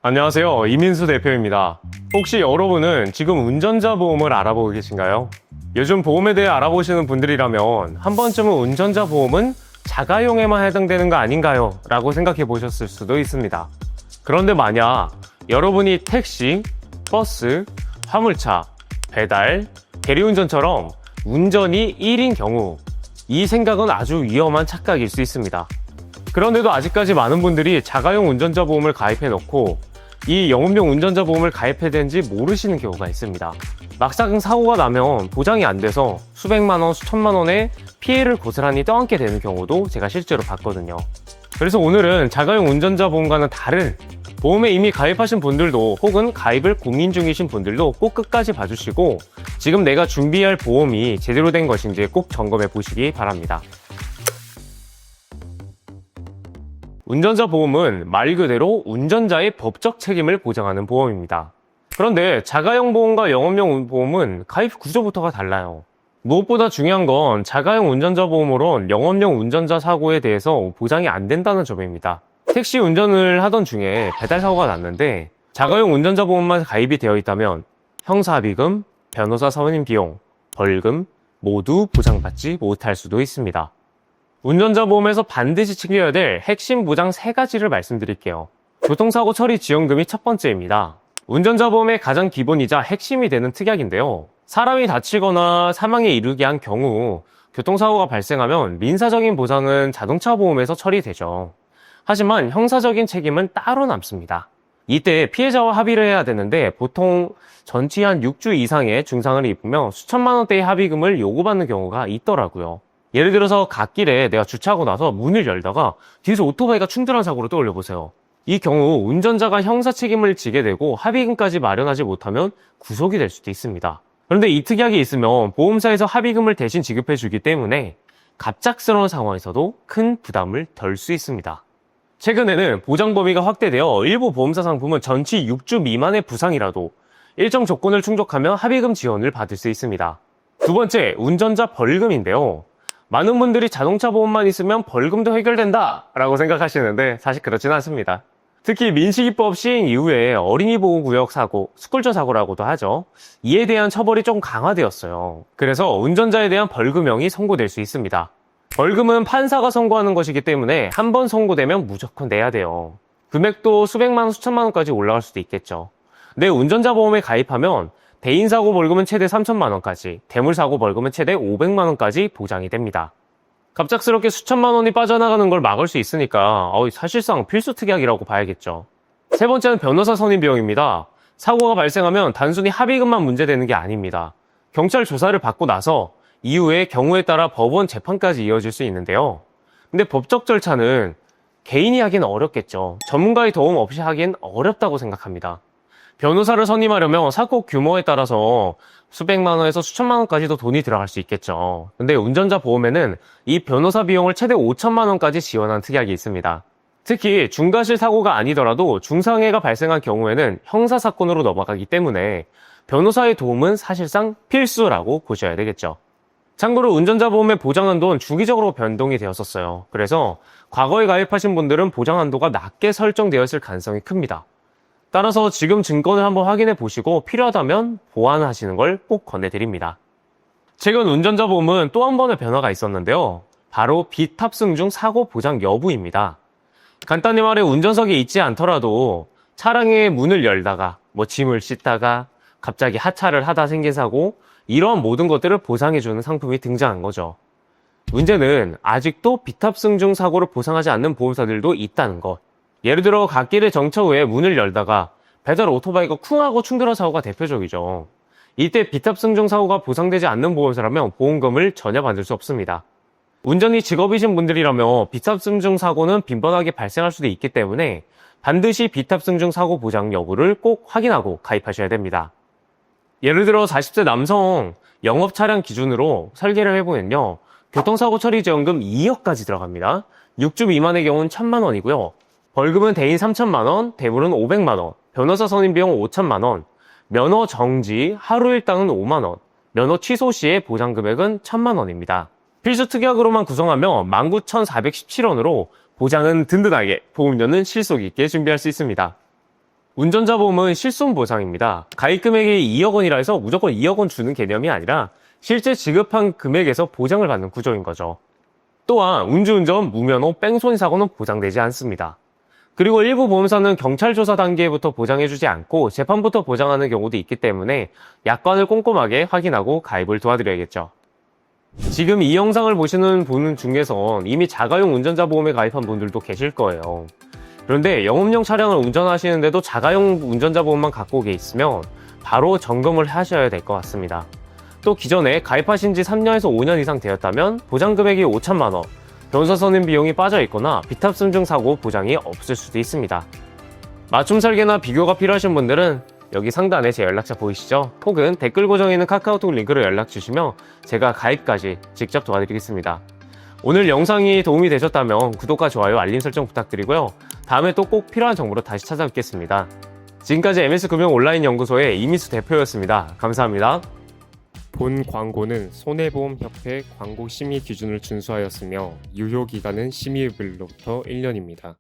안녕하세요. 이민수 대표입니다. 혹시 여러분은 지금 운전자 보험을 알아보고 계신가요? 요즘 보험에 대해 알아보시는 분들이라면 한 번쯤은 운전자 보험은 자가용에만 해당되는 거 아닌가요? 라고 생각해 보셨을 수도 있습니다. 그런데 만약 여러분이 택시, 버스, 화물차, 배달, 대리운전처럼 운전이 1인 경우 이 생각은 아주 위험한 착각일 수 있습니다. 그런데도 아직까지 많은 분들이 자가용 운전자 보험을 가입해 놓고 이 영업용 운전자 보험을 가입해야 되는지 모르시는 경우가 있습니다. 막상 사고가 나면 보장이 안 돼서 수백만 원, 수천만 원의 피해를 고스란히 떠안게 되는 경우도 제가 실제로 봤거든요. 그래서 오늘은 자가용 운전자 보험과는 다른 보험에 이미 가입하신 분들도 혹은 가입을 고민 중이신 분들도 꼭 끝까지 봐주시고 지금 내가 준비할 보험이 제대로 된 것인지 꼭 점검해 보시기 바랍니다. 운전자 보험은 말 그대로 운전자의 법적 책임을 보장하는 보험입니다. 그런데 자가용 보험과 영업용 보험은 가입 구조부터가 달라요. 무엇보다 중요한 건 자가용 운전자 보험으론 영업용 운전자 사고에 대해서 보장이 안 된다는 점입니다. 택시 운전을 하던 중에 배달 사고가 났는데 자가용 운전자 보험만 가입이 되어 있다면 형사합의금, 변호사 선임 비용, 벌금 모두 보장받지 못할 수도 있습니다. 운전자 보험에서 반드시 챙겨야 될 핵심 보장 3가지를 말씀드릴게요. 교통사고 처리 지원금이 첫 번째입니다. 운전자 보험의 가장 기본이자 핵심이 되는 특약인데요. 사람이 다치거나 사망에 이르게 한 경우 교통사고가 발생하면 민사적인 보상은 자동차 보험에서 처리되죠. 하지만 형사적인 책임은 따로 남습니다. 이때 피해자와 합의를 해야 되는데 보통 전치 한 6주 이상의 중상을 입으며 수천만 원대의 합의금을 요구받는 경우가 있더라고요. 예를 들어서 갓길에 내가 주차하고 나서 문을 열다가 뒤에서 오토바이가 충돌한 사고를 떠올려보세요. 이 경우 운전자가 형사 책임을 지게 되고 합의금까지 마련하지 못하면 구속이 될 수도 있습니다. 그런데 이 특약이 있으면 보험사에서 합의금을 대신 지급해 주기 때문에 갑작스러운 상황에서도 큰 부담을 덜 수 있습니다. 최근에는 보장 범위가 확대되어 일부 보험사 상품은 전치 6주 미만의 부상이라도 일정 조건을 충족하면 합의금 지원을 받을 수 있습니다. 두 번째, 운전자 벌금인데요. 많은 분들이 자동차 보험만 있으면 벌금도 해결된다 라고 생각하시는데 사실 그렇진 않습니다. 특히 민식이법 시행 이후에 어린이 보호구역 사고, 스쿨저 사고라고도 하죠. 이에 대한 처벌이 좀 강화되었어요. 그래서 운전자에 대한 벌금형이 선고될 수 있습니다. 벌금은 판사가 선고하는 것이기 때문에 한 번 선고되면 무조건 내야 돼요. 금액도 수백만 원, 수천만 원까지 올라갈 수도 있겠죠. 근데 운전자 보험에 가입하면 대인사고 벌금은 최대 3천만 원까지, 대물사고 벌금은 최대 500만 원까지 보장이 됩니다. 갑작스럽게 수천만 원이 빠져나가는 걸 막을 수 있으니까 사실상 필수 특약이라고 봐야겠죠. 세 번째는 변호사 선임 비용입니다. 사고가 발생하면 단순히 합의금만 문제되는 게 아닙니다. 경찰 조사를 받고 나서 이후에 경우에 따라 법원 재판까지 이어질 수 있는데요. 근데 법적 절차는 개인이 하기는 어렵겠죠. 전문가의 도움 없이 하기엔 어렵다고 생각합니다. 변호사를 선임하려면 사고 규모에 따라서 수백만 원에서 수천만 원까지도 돈이 들어갈 수 있겠죠. 근데 운전자 보험에는 이 변호사 비용을 최대 5천만 원까지 지원한 특약이 있습니다. 특히 중과실 사고가 아니더라도 중상해가 발생한 경우에는 형사사건으로 넘어가기 때문에 변호사의 도움은 사실상 필수라고 보셔야 되겠죠. 참고로 운전자 보험의 보장 한도는 주기적으로 변동이 되었었어요. 그래서 과거에 가입하신 분들은 보장 한도가 낮게 설정되었을 가능성이 큽니다. 따라서 지금 증권을 한번 확인해 보시고 필요하다면 보완하시는 걸 꼭 권해드립니다. 최근 운전자 보험은 또 한 번의 변화가 있었는데요. 바로 비탑승 중 사고 보장 여부입니다. 간단히 말해 운전석에 있지 않더라도 차량의 문을 열다가 짐을 씻다가 갑자기 하차를 하다 생긴 사고, 이러한 모든 것들을 보상해주는 상품이 등장한 거죠. 문제는 아직도 비탑승 중 사고를 보상하지 않는 보험사들도 있다는 것. 예를 들어 갓길에 정차 후에 문을 열다가 배달 오토바이가 쿵하고 충돌한 사고가 대표적이죠. 이때 비탑승 중 사고가 보상되지 않는 보험사라면 보험금을 전혀 받을 수 없습니다. 운전이 직업이신 분들이라면 비탑승 중 사고는 빈번하게 발생할 수도 있기 때문에 반드시 비탑승 중 사고 보장 여부를 꼭 확인하고 가입하셔야 됩니다. 예를 들어 40세 남성 영업 차량 기준으로 설계를 해보면요. 교통사고 처리 지원금 2억까지 들어갑니다. 6주 미만의 경우는 1,000만 원이고요. 벌금은 대인 3천만 원, 대물은 500만 원, 변호사 선임 비용 5천만 원, 면허 정지, 하루 일당은 5만 원, 면허 취소 시의 보장 금액은 1,000만 원입니다. 필수 특약으로만 구성하면 19,417원으로 보장은 든든하게, 보험료는 실속 있게 준비할 수 있습니다. 운전자 보험은 실손 보상입니다. 가입 금액이 2억 원이라 해서 무조건 2억 원 주는 개념이 아니라 실제 지급한 금액에서 보장을 받는 구조인 거죠. 또한 음주운전, 무면허, 뺑소니 사고는 보장되지 않습니다. 그리고 일부 보험사는 경찰 조사 단계부터 보장해주지 않고 재판부터 보장하는 경우도 있기 때문에 약관을 꼼꼼하게 확인하고 가입을 도와드려야겠죠. 지금 이 영상을 보시는 분 중에선 이미 자가용 운전자 보험에 가입한 분들도 계실 거예요. 그런데 영업용 차량을 운전하시는데도 자가용 운전자 보험만 갖고 계시면 바로 점검을 하셔야 될 것 같습니다. 또 기존에 가입하신 지 3년에서 5년 이상 되었다면 보장 금액이 5천만 원, 변호사 선임 비용이 빠져 있거나 비탑승중 사고 보장이 없을 수도 있습니다. 맞춤 설계나 비교가 필요하신 분들은 여기 상단에 제 연락처 보이시죠? 혹은 댓글 고정에 있는 카카오톡 링크로 연락 주시면 제가 가입까지 직접 도와드리겠습니다. 오늘 영상이 도움이 되셨다면 구독과 좋아요, 알림 설정 부탁드리고요. 다음에 또 꼭 필요한 정보로 다시 찾아뵙겠습니다. 지금까지 MS금융 온라인 연구소의 이미수 대표였습니다. 감사합니다. 본 광고는 손해보험협회 광고 심의 기준을 준수하였으며 유효기간은 심의일로부터 1년입니다.